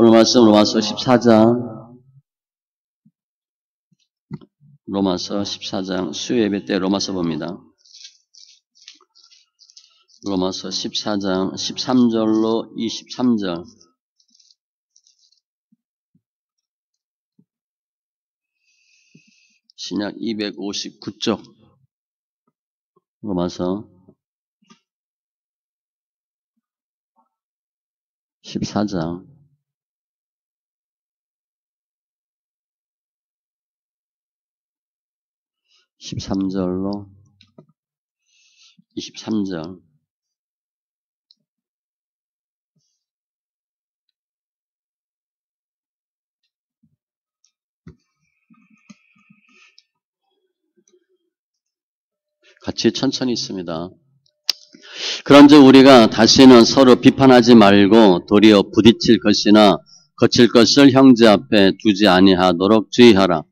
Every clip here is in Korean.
오늘 말씀 로마서 14장, 로마서 14장 수요 예배 때 로마서 봅니다. 로마서 14장 13절로 23절. 신약 259쪽. 로마서 14장 13절로 23절. 같이 천천히 있습니다. 그런즉 우리가 다시는 서로 비판하지 말고 도리어 부딪힐 것이나 거칠 것을 형제 앞에 두지 아니하도록 주의하라.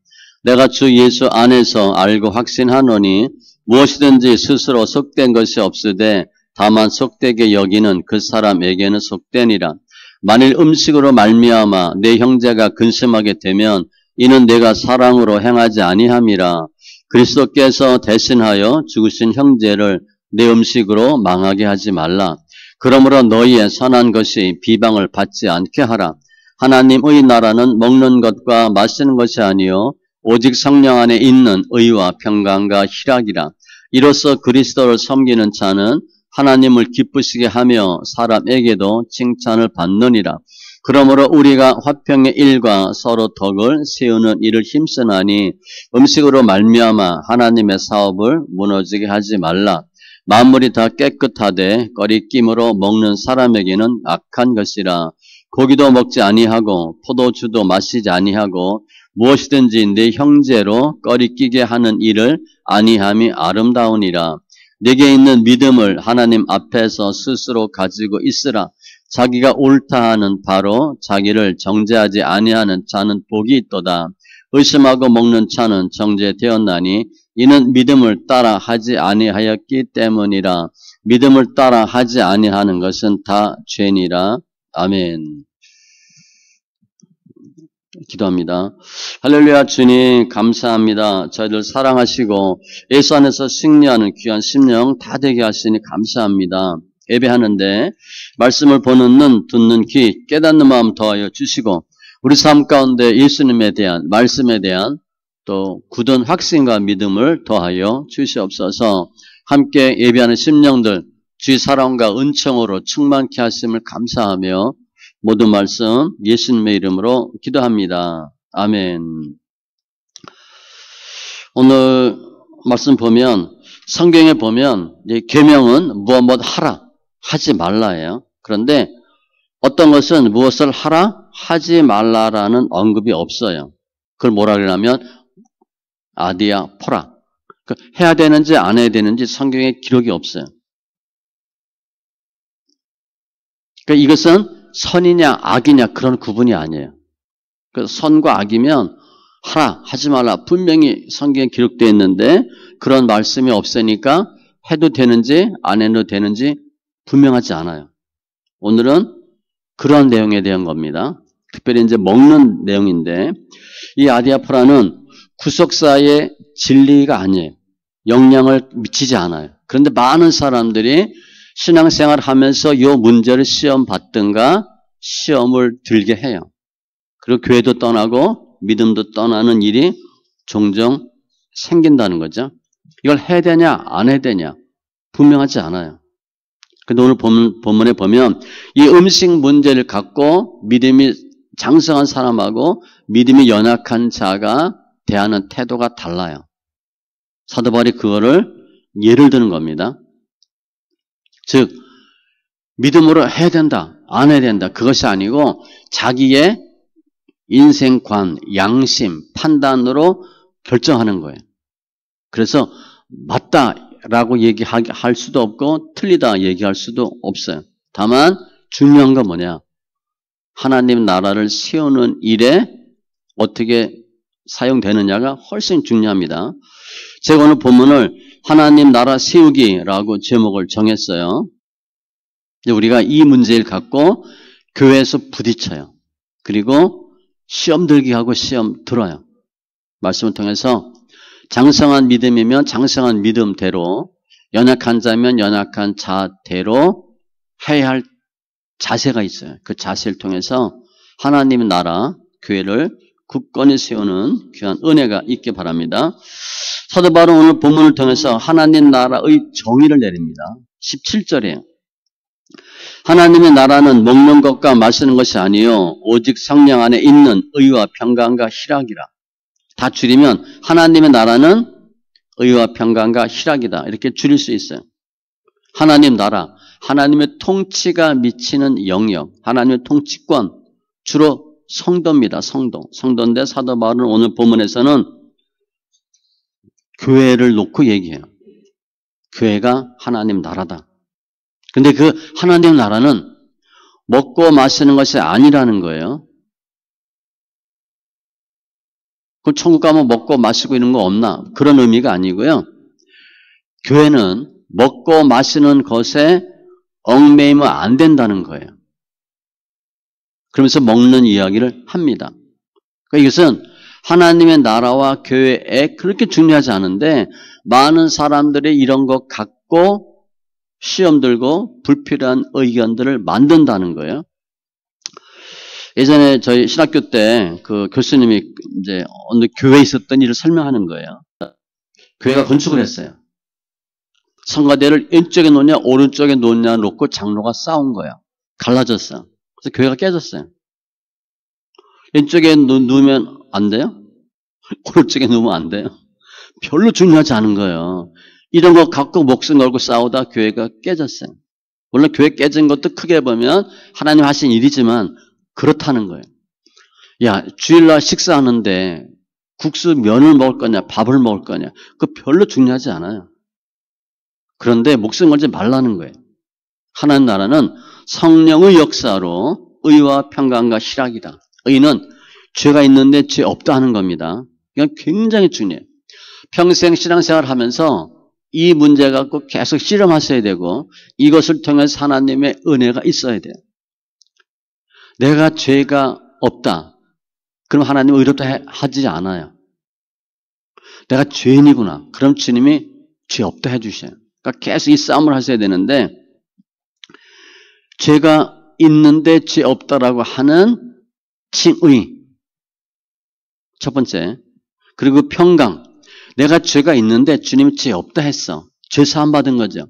내가 주 예수 안에서 알고 확신하노니 무엇이든지 스스로 속된 것이 없으되 다만 속되게 여기는 그 사람에게는 속되니라. 만일 음식으로 말미암아 내 형제가 근심하게 되면 이는 내가 사랑으로 행하지 아니함이라. 그리스도께서 대신하여 죽으신 형제를 내 음식으로 망하게 하지 말라. 그러므로 너희의 선한 것이 비방을 받지 않게 하라. 하나님의 나라는 먹는 것과 마시는 것이 아니요 오직 성령 안에 있는 의와 평강과 희락이라. 이로써 그리스도를 섬기는 자는 하나님을 기쁘시게 하며 사람에게도 칭찬을 받느니라. 그러므로 우리가 화평의 일과 서로 덕을 세우는 일을 힘쓰나니 음식으로 말미암아 하나님의 사업을 무너지게 하지 말라. 만물이 다 깨끗하되 꺼리낌으로 먹는 사람에게는 악한 것이라. 고기도 먹지 아니하고 포도주도 마시지 아니하고 무엇이든지 내 형제로 꺼리끼게 하는 일을 아니함이 아름다우니라. 내게 있는 믿음을 하나님 앞에서 스스로 가지고 있으라. 자기가 옳다 하는 바로 자기를 정죄하지 아니하는 자는 복이 있도다. 의심하고 먹는 자는 정죄되었나니 이는 믿음을 따라 하지 아니하였기 때문이라. 믿음을 따라 하지 아니하는 것은 다 죄니라. 아멘. 기도합니다. 할렐루야. 주님 감사합니다. 저희들 사랑하시고 예수 안에서 승리하는 귀한 심령 다 되게 하시니 감사합니다. 예배하는데 말씀을 보는 눈, 듣는 귀, 깨닫는 마음 더하여 주시고 우리 삶 가운데 예수님에 대한 말씀에 대한 또 굳은 확신과 믿음을 더하여 주시옵소서. 함께 예배하는 심령들 주의 사랑과 은총으로 충만케 하심을 감사하며 모든 말씀 예수님의 이름으로 기도합니다. 아멘. 오늘 말씀 보면 성경에 보면 계명은 무엇 하라, 하지 말라예요. 그런데 어떤 것은 무엇을 하라, 하지 말라라는 언급이 없어요. 그걸 뭐라 그러냐면 아디아 포라. 해야 되는지 안 해야 되는지 성경에 기록이 없어요. 그러니까 이것은 선이냐 악이냐 그런 구분이 아니에요. 그래서 선과 악이면 하라, 하지 말라 분명히 성경에 기록되어 있는데 그런 말씀이 없으니까 해도 되는지 안 해도 되는지 분명하지 않아요. 오늘은 그런 내용에 대한 겁니다. 특별히 이제 먹는 내용인데 이 아디아포라는 구속사의 진리가 아니에요. 영향을 미치지 않아요. 그런데 많은 사람들이 신앙생활 하면서 이 문제를 시험 받든가 시험을 들게 해요. 그리고 교회도 떠나고 믿음도 떠나는 일이 종종 생긴다는 거죠. 이걸 해야 되냐 안 해야 되냐 분명하지 않아요. 근데 오늘 본문에 보면 이 음식 문제를 갖고 믿음이 장성한 사람하고 믿음이 연약한 자가 대하는 태도가 달라요. 사도 바울이 그거를 예를 드는 겁니다. 즉 믿음으로 해야 된다, 안 해야 된다 그것이 아니고 자기의 인생관, 양심, 판단으로 결정하는 거예요. 그래서 맞다라고 얘기할 수도 없고 틀리다 얘기할 수도 없어요. 다만 중요한 건 뭐냐? 하나님 나라를 세우는 일에 어떻게 사용되느냐가 훨씬 중요합니다. 제가 오늘 본문을 하나님 나라 세우기라고 제목을 정했어요. 우리가 이 문제를 갖고 교회에서 부딪혀요. 그리고 시험 들게 하고 시험 들어요. 말씀을 통해서 장성한 믿음이면 장성한 믿음대로, 연약한 자면 연약한 자대로 해야 할 자세가 있어요. 그 자세를 통해서 하나님의 나라, 교회를 굳건히 세우는 귀한 은혜가 있기 바랍니다. 사도 바울은 오늘 본문을 통해서 하나님 나라의 정의를 내립니다. 17절이에요. 하나님의 나라는 먹는 것과 마시는 것이 아니요 오직 성령 안에 있는 의와 평강과 희락이라. 다 줄이면 하나님의 나라는 의와 평강과 희락이다. 이렇게 줄일 수 있어요. 하나님 나라, 하나님의 통치가 미치는 영역, 하나님의 통치권, 주로 성도입니다. 성도인데 사도 바울은 오늘 본문에서는 교회를 놓고 얘기해요. 교회가 하나님 나라다. 근데 그 하나님 나라는 먹고 마시는 것이 아니라는 거예요. 그 천국 가면 먹고 마시고 이런 거 없나? 그런 의미가 아니고요. 교회는 먹고 마시는 것에 얽매이면 안 된다는 거예요. 그러면서 먹는 이야기를 합니다. 그러니까 이것은 하나님의 나라와 교회에 그렇게 중요하지 않은데 많은 사람들이 이런 것 갖고 시험 들고 불필요한 의견들을 만든다는 거예요. 예전에 저희 신학교 때 그 교수님이 이제 어느 교회에 있었던 일을 설명하는 거예요. 교회가 건축을 했어요. 성가대를 왼쪽에 놓냐 오른쪽에 놓냐 놓고 장로가 싸운 거예요. 갈라졌어요. 그래서 교회가 깨졌어요. 왼쪽에 누우면 안 돼요? 오른쪽에 누우면 안 돼요? 별로 중요하지 않은 거예요. 이런 거 갖고 목숨 걸고 싸우다 교회가 깨졌어요. 물론 교회 깨진 것도 크게 보면 하나님 하신 일이지만 그렇다는 거예요. 야, 주일날 식사하는데 국수 면을 먹을 거냐 밥을 먹을 거냐 그거 별로 중요하지 않아요. 그런데 목숨 걸지 말라는 거예요. 하나님 나라는 성령의 역사로 의와 평강과 희락이다. 의는 죄가 있는데 죄 없다 하는 겁니다. 이건 굉장히 중요해요. 평생 신앙생활을 하면서 이 문제 갖고 계속 씨름하셔야 되고 이것을 통해서 하나님의 은혜가 있어야 돼요. 내가 죄가 없다. 그럼 하나님 의롭다 하지 않아요. 내가 죄인이구나. 그럼 주님이 죄 없다 해주셔요. 그러니까 계속 이 싸움을 하셔야 되는데 죄가 있는데 죄 없다라고 하는 칭의. 첫 번째. 그리고 평강. 내가 죄가 있는데 주님이 죄 없다 했어. 죄 사함 받은 거죠.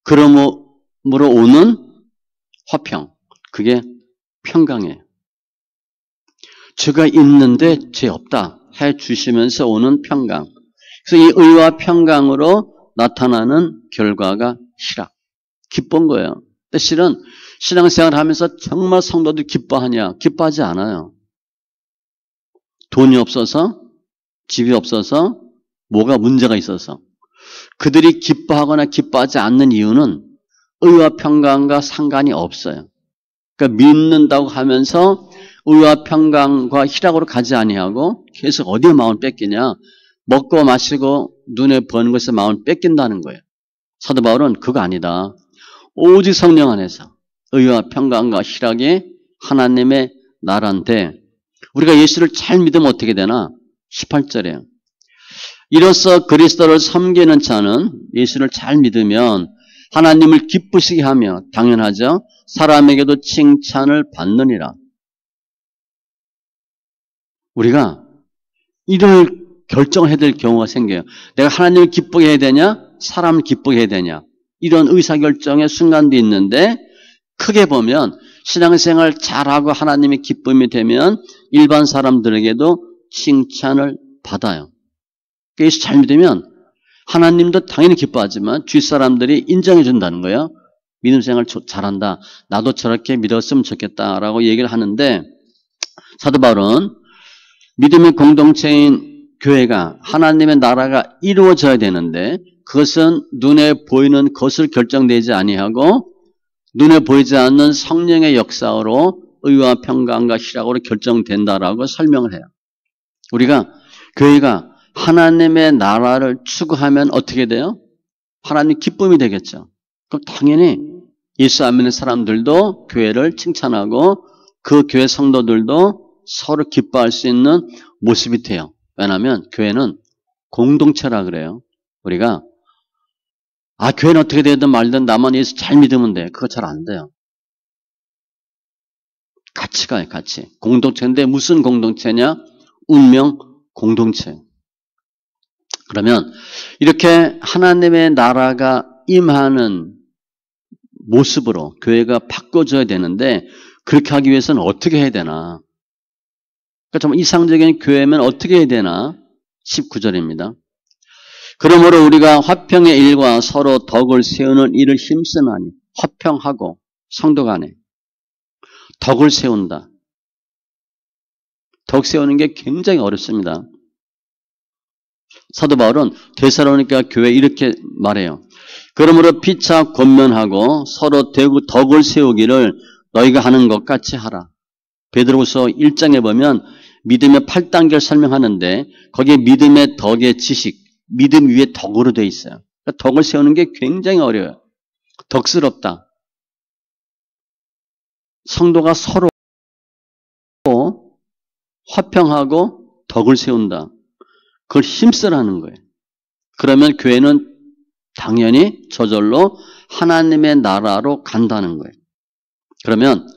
그러므로 오는 화평. 그게 평강이에요. 죄가 있는데 죄 없다 해 주시면서 오는 평강. 그래서 이 의와 평강으로 나타나는 결과가 희락. 기쁜 거예요. 근데 실은 신앙생활을 하면서 정말 성도들이 기뻐하냐? 기뻐하지 않아요. 돈이 없어서, 집이 없어서, 뭐가 문제가 있어서. 그들이 기뻐하거나 기뻐하지 않는 이유는 의와 평강과 상관이 없어요. 그러니까 믿는다고 하면서 의와 평강과 희락으로 가지 아니하고 계속 어디에 마음을 뺏기냐? 먹고 마시고 눈에 보는 것에 마음을 뺏긴다는 거예요. 사도 바울은 그거 아니다. 오직 성령 안에서 의와 평강과 희락이 하나님의 나라인데 우리가 예수를 잘 믿으면 어떻게 되나? 18절이에요. 이로써 그리스도를 섬기는 자는 예수를 잘 믿으면 하나님을 기쁘시게 하며 당연하죠. 사람에게도 칭찬을 받느니라. 우리가 이를 결정을 해야 될 경우가 생겨요. 내가 하나님을 기쁘게 해야 되냐? 사람을 기쁘게 해야 되냐? 이런 의사결정의 순간도 있는데 크게 보면 신앙생활 잘하고 하나님의 기쁨이 되면 일반 사람들에게도 칭찬을 받아요. 예수 잘 믿으면 하나님도 당연히 기뻐하지만 주위 사람들이 인정해 준다는 거예요. 믿음생활 잘한다. 나도 저렇게 믿었으면 좋겠다라고 얘기를 하는데 사도 바울은 믿음의 공동체인 교회가 하나님의 나라가 이루어져야 되는데 그것은 눈에 보이는 것을 결정되지 아니하고 눈에 보이지 않는 성령의 역사로 의와 평강과 희락으로 결정된다라고 설명을 해요. 우리가 교회가 하나님의 나라를 추구하면 어떻게 돼요? 하나님 기쁨이 되겠죠. 그럼 당연히 예수 안 믿는 사람들도 교회를 칭찬하고 그 교회 성도들도 서로 기뻐할 수 있는 모습이 돼요. 왜냐하면 교회는 공동체라 그래요. 우리가 교회는 어떻게 되든 말든 나만 예수 잘 믿으면 돼. 그거 잘 안 돼요. 같이 가요, 같이. 공동체인데 무슨 공동체냐? 운명 공동체. 그러면 이렇게 하나님의 나라가 임하는 모습으로 교회가 바꿔줘야 되는데 그렇게 하기 위해서는 어떻게 해야 되나? 그러니까 좀 이상적인 교회면 어떻게 해야 되나? 19절입니다. 그러므로 우리가 화평의 일과 서로 덕을 세우는 일을 힘쓰나니 화평하고 성도 간에 덕을 세운다. 덕 세우는 게 굉장히 어렵습니다. 사도 바울은 데살로니가 교회에 이렇게 말해요. 그러므로 피차 권면하고 서로 덕을 세우기를 너희가 하는 것 같이 하라. 베드로후서 1장에 보면 믿음의 8단계를 설명하는데 거기에 믿음의 덕의 지식, 믿음 위에 덕으로 되어 있어요. 그러니까 덕을 세우는 게 굉장히 어려워요. 덕스럽다. 성도가 서로 화평하고 덕을 세운다. 그걸 힘쓰라는 거예요. 그러면 교회는 당연히 저절로 하나님의 나라로 간다는 거예요. 그러면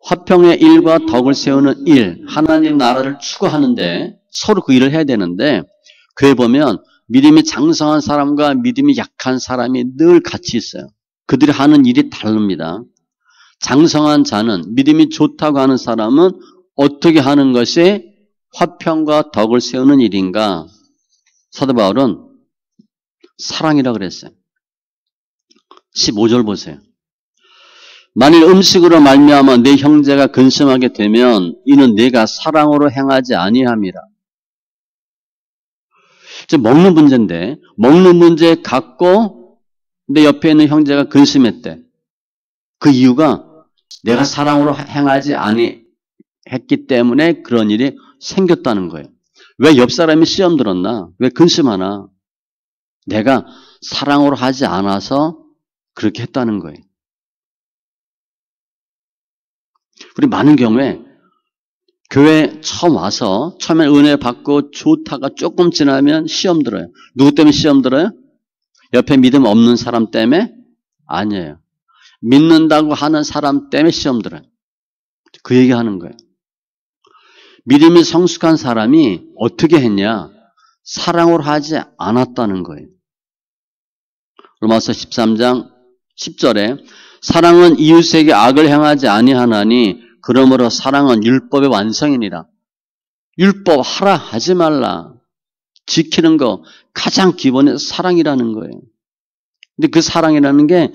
화평의 일과 덕을 세우는 일, 하나님 나라를 추구하는데 서로 그 일을 해야 되는데 교회 보면 믿음이 장성한 사람과 믿음이 약한 사람이 늘 같이 있어요. 그들이 하는 일이 다릅니다. 장성한 자는 믿음이 좋다고 하는 사람은 어떻게 하는 것이 화평과 덕을 세우는 일인가? 사도 바울은 사랑이라 그랬어요. 15절 보세요. 만일 음식으로 말미암아 내 형제가 근심하게 되면 이는 내가 사랑으로 행하지 아니함이라. 이제 먹는 문제인데 먹는 문제 갖고 내 옆에 있는 형제가 근심했대. 그 이유가 내가 사랑으로 행하지 아니했기 때문에 그런 일이 생겼다는 거예요. 왜 옆 사람이 시험 들었나? 왜 근심하나? 내가 사랑으로 하지 않아서 그렇게 했다는 거예요. 우리 많은 경우에 교회 처음 와서 처음에 은혜 받고 좋다가 조금 지나면 시험 들어요. 누구 때문에 시험 들어요? 옆에 믿음 없는 사람 때문에? 아니에요. 믿는다고 하는 사람 때문에 시험 들어요. 그 얘기하는 거예요. 믿음이 성숙한 사람이 어떻게 했냐? 사랑으로 하지 않았다는 거예요. 로마서 13장 10절에 사랑은 이웃에게 악을 행하지 아니하나니 그러므로 사랑은 율법의 완성이니라. 율법 하라 하지 말라. 지키는 거 가장 기본의 사랑이라는 거예요. 근데 그 사랑이라는 게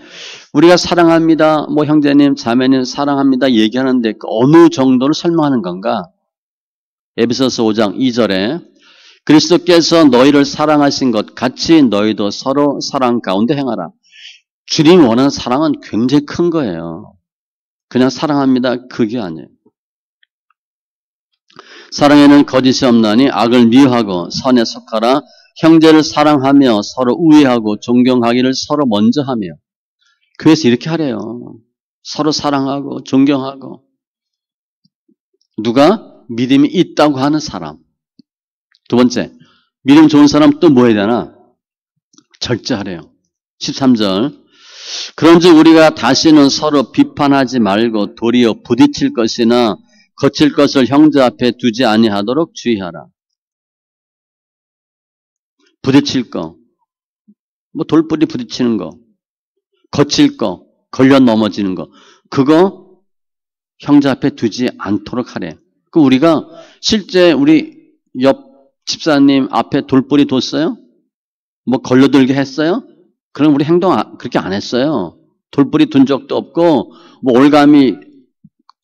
우리가 사랑합니다. 뭐 형제님, 자매님 사랑합니다. 얘기하는데 그 어느 정도를 설명하는 건가? 에베소서 5장 2절에 그리스도께서 너희를 사랑하신 것 같이 너희도 서로 사랑 가운데 행하라. 주님이 원하는 사랑은 굉장히 큰 거예요. 그냥 사랑합니다. 그게 아니에요. 사랑에는 거짓이 없나니 악을 미워하고 선에 속하라. 형제를 사랑하며 서로 우애하고 존경하기를 서로 먼저 하며. 교회에서 이렇게 하래요. 서로 사랑하고 존경하고. 누가? 믿음이 있다고 하는 사람. 두 번째, 믿음 좋은 사람 또 뭐 해야 되나? 절제하래요. 13절. 그런즉 우리가 다시는 서로 비판하지 말고 도리어 부딪힐 것이나 거칠 것을 형제 앞에 두지 아니하도록 주의하라. 부딪힐 거, 뭐 돌뿌리 부딪히는 거, 거칠 거, 걸려 넘어지는 거, 그거 형제 앞에 두지 않도록 하래. 그 우리가 실제 우리 옆 집사님 앞에 돌뿌리 뒀어요? 뭐 걸려들게 했어요? 그럼 우리 행동 그렇게 안 했어요. 돌뿌리 둔 적도 없고 뭐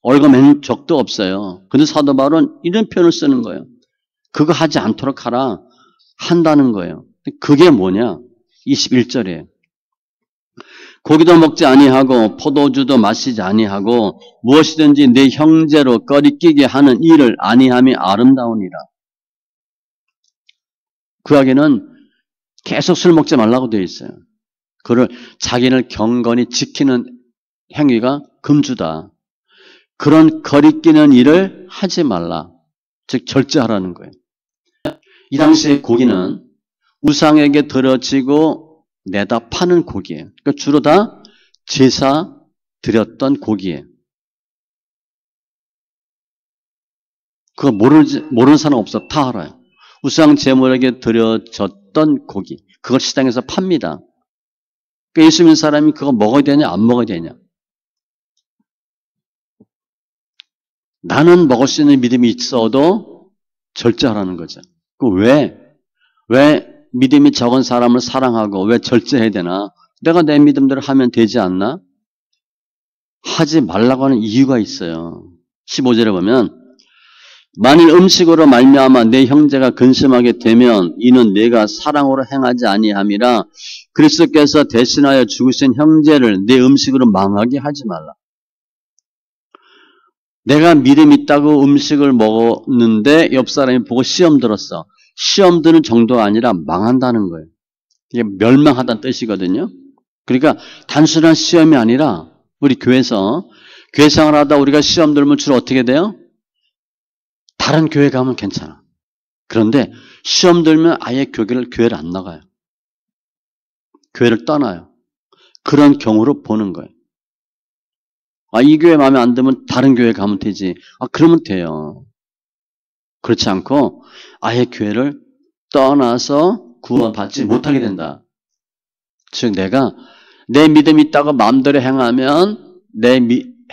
올가맨 적도 없어요. 근데 사도 바울은 이런 표현을 쓰는 거예요. 그거 하지 않도록 하라. 한다는 거예요. 그게 뭐냐? 21절이에요. 고기도 먹지 아니하고 포도주도 마시지 아니하고 무엇이든지 내 형제로 꺼리끼게 하는 일을 아니함이 아름다우니라. 구약에는 계속 술 먹지 말라고 되어 있어요. 그를 자기를 경건히 지키는 행위가 금주다. 그런 거리끼는 일을 하지 말라. 즉 절제하라는 거예요. 이 당시의 고기는 우상에게 드려지고 내다 파는 고기예요. 그러니까 주로 다 제사 드렸던 고기예요. 그거 모르는 사람 없어. 다 알아요. 우상 제물에게 드려졌던 고기. 그걸 시장에서 팝니다. 그러니까 예수 믿는 사람이 그거 먹어야 되냐 안 먹어야 되냐. 나는 먹을 수 있는 믿음이 있어도 절제하라는 거죠. 왜 믿음이 적은 사람을 사랑하고 왜 절제해야 되나? 내가 내 믿음대로 하면 되지 않나? 하지 말라고 하는 이유가 있어요. 15절에 보면 만일 음식으로 말미암아 내 형제가 근심하게 되면 이는 내가 사랑으로 행하지 아니함이라 그리스도께서 대신하여 죽으신 형제를 내 음식으로 망하게 하지 말라. 내가 믿음 있다고 음식을 먹었는데 옆 사람이 보고 시험 들었어. 시험 드는 정도가 아니라 망한다는 거예요. 이게 멸망하다는 뜻이거든요. 그러니까 단순한 시험이 아니라 우리 교회에서 교회 생활하다 우리가 시험 들면 주로 어떻게 돼요? 다른 교회 가면 괜찮아. 그런데 시험 들면 아예 교회를 안 나가요. 교회를 떠나요. 그런 경우로 보는 거예요. 이 교회 마음에 안 들면 다른 교회 가면 되지. 그러면 돼요. 그렇지 않고 아예 교회를 떠나서 구원받지 못하게 된다. 즉 내가 내 믿음이 있다고 마음대로 행하면 내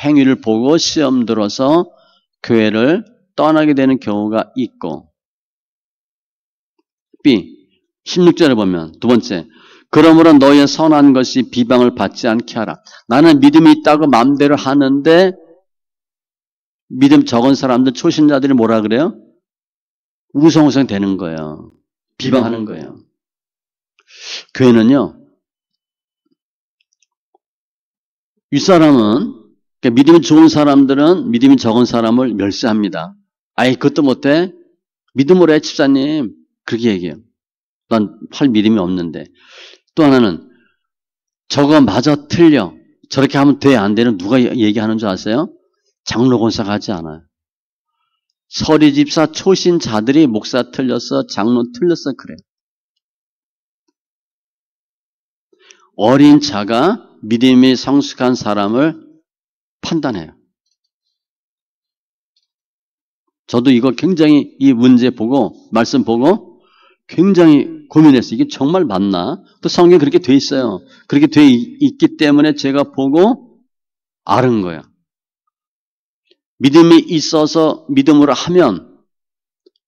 행위를 보고 시험 들어서 교회를 떠나게 되는 경우가 있고 B. 16절에 보면 두 번째 그러므로 너희의 선한 것이 비방을 받지 않게 하라. 나는 믿음이 있다고 마음대로 하는데 믿음 적은 사람들 초신자들이 뭐라 그래요? 우성우성 되는 거예요. 비방하는 거예요. 교회는요. 윗사람은 그러니까 믿음이 좋은 사람들은 믿음이 적은 사람을 멸시합니다. 아예 그것도 못해? 믿음으로 해 집사님. 그렇게 얘기해요. 난 할 믿음이 없는데. 또 하나는 저거 마저 틀려. 저렇게 하면 돼 안 되는 누가 얘기하는 줄 아세요? 장로 권사가 하지 않아요. 서리집사 초신자들이 목사 틀렸어 장로 틀렸어 그래. 어린 자가 믿음이 성숙한 사람을 판단해요. 저도 이거 굉장히 이 문제 보고 말씀 보고 굉장히 고민했어요. 이게 정말 맞나? 또 성경에 그렇게 돼 있어요. 그렇게 돼 있기 때문에 제가 보고 알은 거예요. 믿음이 있어서 믿음으로 하면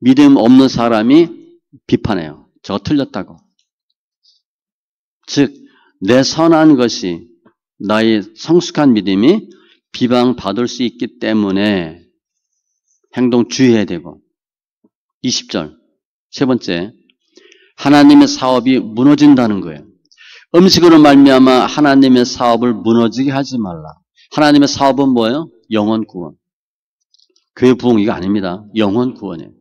믿음 없는 사람이 비판해요. 저거 틀렸다고. 즉 내 선한 것이 나의 성숙한 믿음이 비방받을 수 있기 때문에 행동 주의해야 되고 20절 세 번째 하나님의 사업이 무너진다는 거예요. 음식으로 말미암아 하나님의 사업을 무너지게 하지 말라. 하나님의 사업은 뭐예요? 영혼 구원. 교회 부흥 이거 아닙니다. 영혼 구원이에요.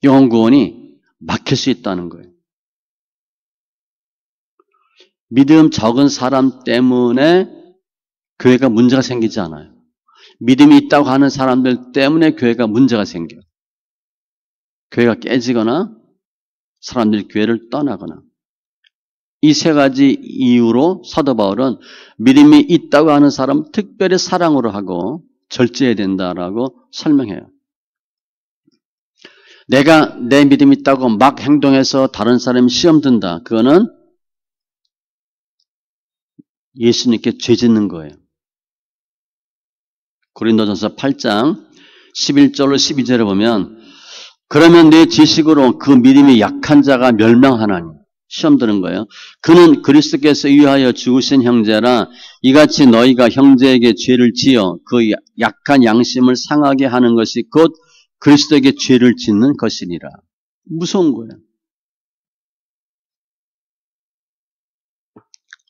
영혼 구원이 막힐 수 있다는 거예요. 믿음 적은 사람 때문에 교회가 문제가 생기지 않아요. 믿음이 있다고 하는 사람들 때문에 교회가 문제가 생겨요. 교회가 깨지거나 사람들이 교회를 떠나거나 이 세 가지 이유로 사도 바울은 믿음이 있다고 하는 사람 특별히 사랑으로 하고 절제해야 된다라고 설명해요. 내가 내 믿음이 있다고 막 행동해서 다른 사람이 시험 든다. 그거는 예수님께 죄 짓는 거예요. 고린도전서 8장 11절로 12절에 보면 그러면 내 지식으로 그 믿음이 약한 자가 멸망하나니 시험 드는 거예요. 그는 그리스도께서 위하여 죽으신 형제라 이같이 너희가 형제에게 죄를 지어 그 약한 양심을 상하게 하는 것이 곧 그리스도에게 죄를 짓는 것이니라. 무서운 거예요.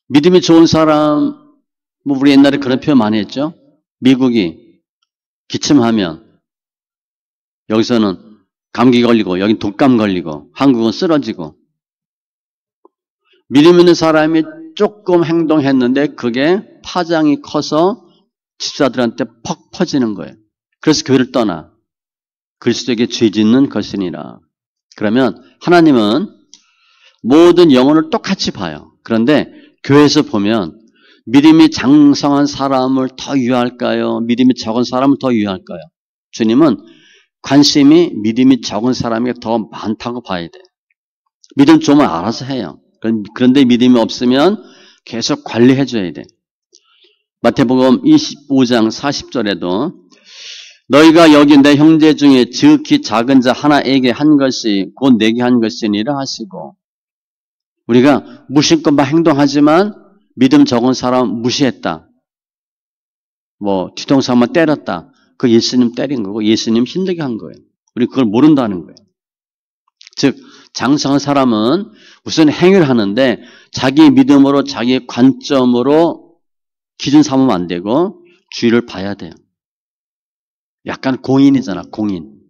믿음이 좋은 사람, 우리 옛날에 그런 표현 많이 했죠. 미국이 기침하면 여기서는 감기 걸리고 여긴 독감 걸리고 한국은 쓰러지고 믿음 있는 사람이 조금 행동했는데 그게 파장이 커서 집사들한테 퍽 퍼지는 거예요. 그래서 교회를 떠나. 그리스도에게 죄 짓는 것이니라. 그러면 하나님은 모든 영혼을 똑같이 봐요. 그런데 교회에서 보면 믿음이 장성한 사람을 더 유할까요? 믿음이 적은 사람을 더 유할까요? 주님은 관심이 믿음이 적은 사람이 더 많다고 봐야 돼요. 믿음 좀 알아서 해요. 그런데 믿음이 없으면 계속 관리해 줘야 돼. 마태복음 25장 40절에도 너희가 여기 내 형제 중에 지극히 작은 자 하나에게 한 것이 곧 내게 한 것이니라 하시고, 우리가 무심코 막 행동하지만 믿음 적은 사람 무시했다. 뒤통수 한번 때렸다. 그 예수님 때린 거고 예수님 힘들게 한 거예요. 우리 그걸 모른다는 거예요. 즉 장성한 사람은 무슨 행위를 하는데 자기 믿음으로 자기 관점으로 기준 삼으면 안 되고 주의를 봐야 돼요. 약간 공인이잖아. 공인.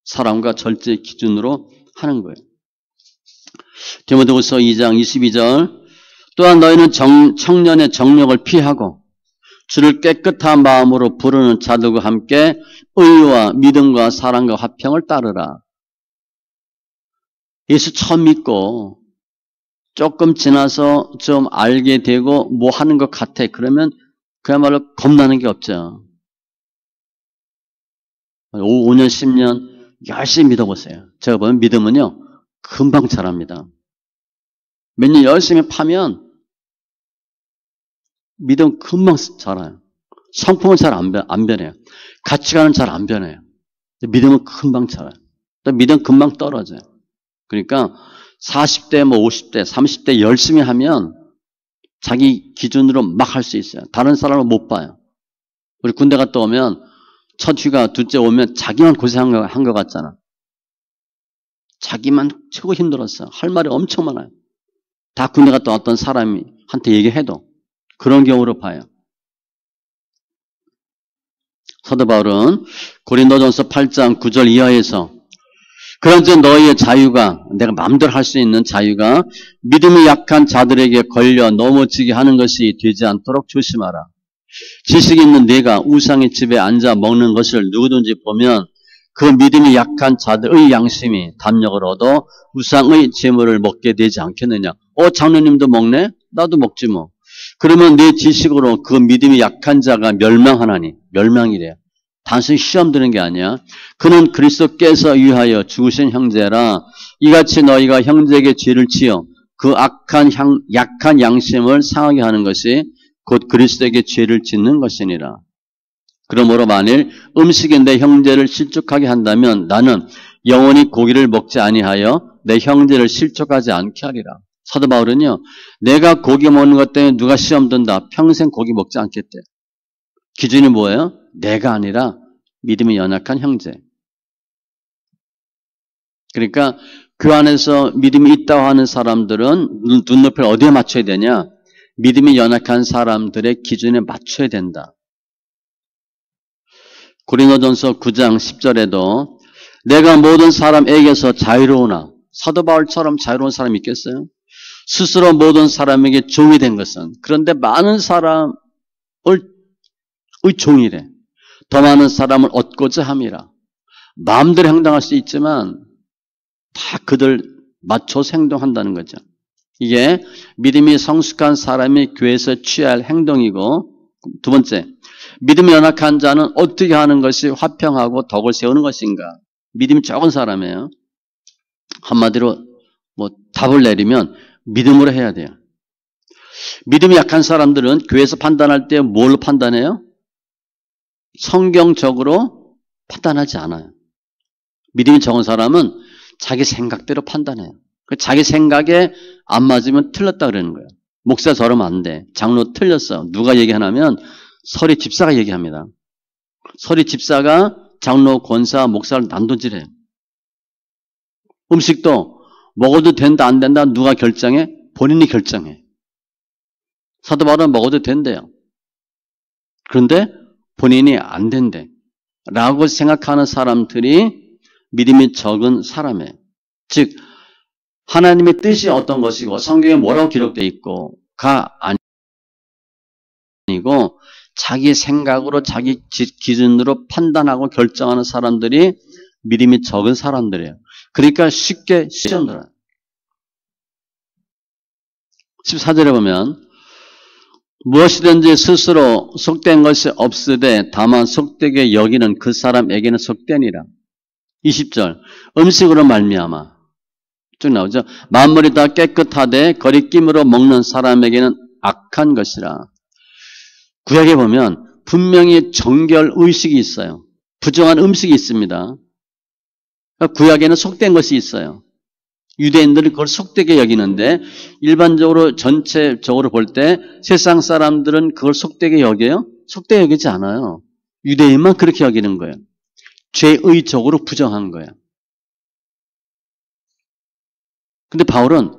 사람과 절제 기준으로 하는 거예요. 디모데후서 2장 22절 또한 너희는 청년의 정력을 피하고 주를 깨끗한 마음으로 부르는 자들과 함께 의와 믿음과 사랑과 화평을 따르라. 예수 처음 믿고 조금 지나서 좀 알게 되고 뭐 하는 것 같아. 그러면 그야말로 겁나는 게 없죠. 5년, 10년 열심히 믿어보세요. 제가 보면 믿음은요, 금방 자랍니다. 몇 년 열심히 파면 믿음 금방 자라요. 성품은 잘 안 변해요. 가치관은 잘 안 변해요. 믿음은 금방 자라요. 또 믿음 금방 떨어져요. 그러니까 40대, 50대, 30대 열심히 하면 자기 기준으로 막 할 수 있어요. 다른 사람을 못 봐요. 우리 군대 갔다 오면 첫 휴가, 둘째 오면 자기만 고생한 것 같잖아. 자기만 최고 힘들었어. 할 말이 엄청 많아요. 다 군대 갔다 왔던 사람이 한테 얘기해도 그런 경우로 봐요. 사도 바울은 고린도전서 8장 9절 이하에서 그런즉 너희의 자유가, 내가 마음대로 할 수 있는 자유가 믿음이 약한 자들에게 걸려 넘어지게 하는 것이 되지 않도록 조심하라. 지식이 있는 네가 우상의 집에 앉아 먹는 것을 누구든지 보면 그 믿음이 약한 자들의 양심이 담력을 얻어 우상의 재물을 먹게 되지 않겠느냐. 장로님도 먹네? 나도 먹지 뭐. 그러면 내 지식으로 그 믿음이 약한 자가 멸망하나니. 멸망이래요. 단순히 시험 드는 게 아니야. 그는 그리스도께서 위하여 죽으신 형제라. 이같이 너희가 형제에게 죄를 지어 그 약한 양심을 상하게 하는 것이 곧 그리스도에게 죄를 짓는 것이니라. 그러므로 만일 음식이 내 형제를 실족하게 한다면 나는 영원히 고기를 먹지 아니하여 내 형제를 실족하지 않게 하리라. 사도 바울은요, 내가 고기 먹는 것 때문에 누가 시험 든다. 평생 고기 먹지 않겠대. 기준이 뭐예요? 내가 아니라 믿음이 연약한 형제. 그러니까 그 안에서 믿음이 있다고 하는 사람들은 눈높이를 어디에 맞춰야 되냐? 믿음이 연약한 사람들의 기준에 맞춰야 된다. 고린도전서 9장 10절에도 내가 모든 사람에게서 자유로우나, 사도 바울처럼 자유로운 사람이 있겠어요? 스스로 모든 사람에게 종이 된 것은, 그런데 많은 사람의 종이래. 더 많은 사람을 얻고자 함이라. 마음대로 행동할 수 있지만 다 그들 맞춰서 행동한다는 거죠. 이게 믿음이 성숙한 사람이 교회에서 취해야 할 행동이고, 두 번째, 믿음이 연약한 자는 어떻게 하는 것이 화평하고 덕을 세우는 것인가? 믿음이 적은 사람이에요. 한마디로 답을 내리면 믿음으로 해야 돼요. 믿음이 약한 사람들은 교회에서 판단할 때 뭘로 판단해요? 성경적으로 판단하지 않아요. 믿음이 적은 사람은 자기 생각대로 판단해요. 자기 생각에 안 맞으면 틀렸다 그러는 거예요. 목사 저러면 안 돼. 장로 틀렸어. 누가 얘기하냐면 서리 집사가 얘기합니다. 서리 집사가 장로, 권사, 목사를 난도질해요. 음식도 먹어도 된다 안 된다 누가 결정해? 본인이 결정해. 사도 바울은 먹어도 된대요. 그런데 본인이 안 된대. 라고 생각하는 사람들이 믿음이 적은 사람이에요. 즉 하나님의 뜻이 어떤 것이고 성경에 뭐라고 기록되어 있고가 아니고 자기 생각으로 자기 기준으로 판단하고 결정하는 사람들이 믿음이 적은 사람들이에요. 그러니까 쉽게 시험들어요. 14절에 보면 무엇이든지 스스로 속된 것이 없으되 다만 속되게 여기는 그 사람에게는 속되니라. 20절 음식으로 말미암아 쭉 나오죠. 만물이 다 깨끗하되 거리낌으로 먹는 사람에게는 악한 것이라. 구약에 보면 분명히 정결 의식이 있어요. 부정한 음식이 있습니다. 구약에는 속된 것이 있어요. 유대인들은 그걸 속되게 여기는데 일반적으로 전체적으로 볼 때 세상 사람들은 그걸 속되게 여겨요? 속되게 여기지 않아요. 유대인만 그렇게 여기는 거예요. 죄의적으로 부정한 거예요. 근데 바울은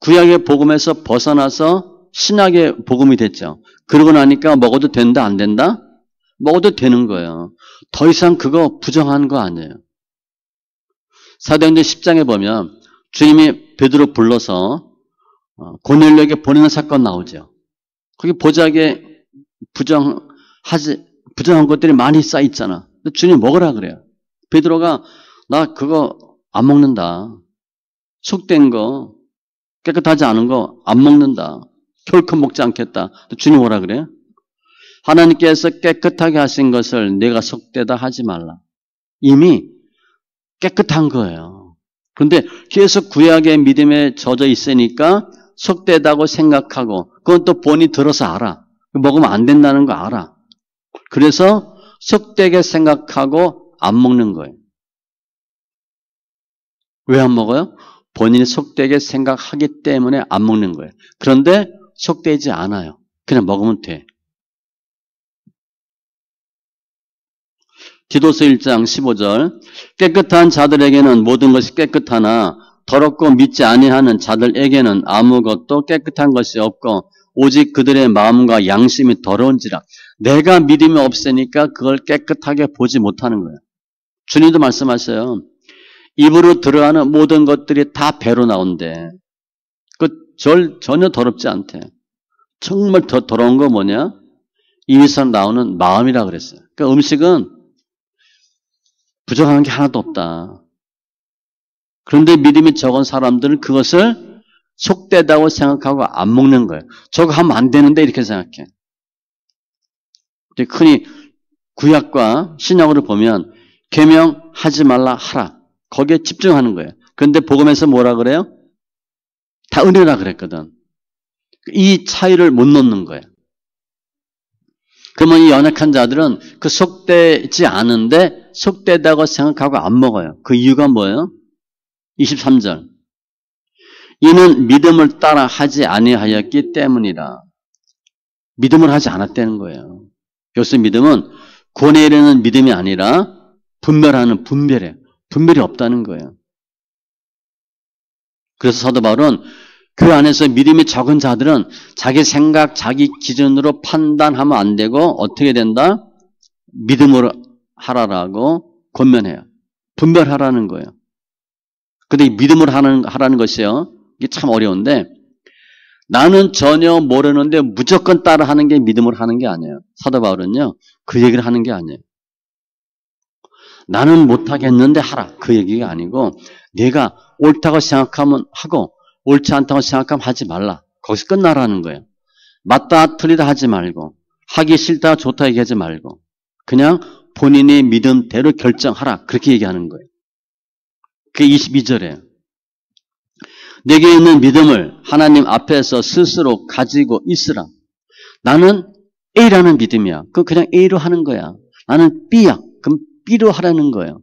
구약의 복음에서 벗어나서 신약의 복음이 됐죠. 그러고 나니까 먹어도 된다 안 된다? 먹어도 되는 거예요. 더 이상 그거 부정한 거 아니에요. 사도행전 10장에 보면 주님이 베드로 불러서 고넬료에게 보내는 사건 나오죠. 거기 보자기에 부정한 것들이 많이 쌓여 있잖아. 근데 주님 먹으라 그래요. 베드로가 나 그거 안 먹는다. 속된 거, 깨끗하지 않은 거 안 먹는다. 결코 먹지 않겠다. 주님 뭐라 그래요? 하나님께서 깨끗하게 하신 것을 내가 속되다 하지 말라. 이미 깨끗한 거예요. 그런데 계속 구약의 믿음에 젖어 있으니까 속되다고 생각하고 그건 또 본이 들어서 알아. 먹으면 안 된다는 거 알아. 그래서 속되게 생각하고 안 먹는 거예요. 왜 안 먹어요? 본인이 속되게 생각하기 때문에 안 먹는 거예요. 그런데 속되지 않아요. 그냥 먹으면 돼. 디도서 1장 15절 깨끗한 자들에게는 모든 것이 깨끗하나 더럽고 믿지 아니하는 자들에게는 아무것도 깨끗한 것이 없고 오직 그들의 마음과 양심이 더러운지라. 내가 믿음이 없으니까 그걸 깨끗하게 보지 못하는 거예요. 주님도 말씀하셔요. 입으로 들어가는 모든 것들이 다 배로 나온대. 전혀 더럽지 않대. 정말 더 더러운 거 뭐냐? 입에서 나오는 마음이라 그랬어요. 그러니까 음식은 부정한 게 하나도 없다. 그런데 믿음이 적은 사람들은 그것을 속되다고 생각하고 안 먹는 거예요. 저거 하면 안 되는데 이렇게 생각해. 흔히 구약과 신약으로 보면 계명하지 말라 하라. 거기에 집중하는 거예요. 그런데 복음에서 뭐라 그래요? 다 은혜라 그랬거든. 이 차이를 못 놓는 거예요. 그러면 이 연약한 자들은 그 속되지 않은데 속되다고 생각하고 안 먹어요. 그 이유가 뭐예요? 23절. 이는 믿음을 따라 하지 아니하였기 때문이라. 믿음을 하지 않았다는 거예요. 여기서 믿음은 구원에 이르는 믿음이 아니라 분별하는 분별이에요. 분별이 없다는 거예요. 그래서 사도 바울은 그 안에서 믿음이 적은 자들은 자기 생각, 자기 기준으로 판단하면 안 되고 어떻게 된다? 믿음으로 하라라고 권면해요. 분별하라는 거예요. 근데 이 믿음으로 하라는 것이요. 이게 참 어려운데 나는 전혀 모르는데 무조건 따라하는 게 믿음으로 하는 게 아니에요. 사도 바울은요. 그 얘기를 하는 게 아니에요. 나는 못하겠는데 하라. 그 얘기가 아니고 내가 옳다고 생각하면 하고 옳지 않다고 생각하면 하지 말라. 거기서 끝나라는 거예요. 맞다 틀리다 하지 말고 하기 싫다 좋다 얘기하지 말고 그냥 본인의 믿음대로 결정하라. 그렇게 얘기하는 거예요. 그게 22절이에요. 내게 있는 믿음을 하나님 앞에서 스스로 가지고 있으라. 나는 A라는 믿음이야. 그럼 그냥 A로 하는 거야. 나는 B야. 그럼 B로 하라는 거예요.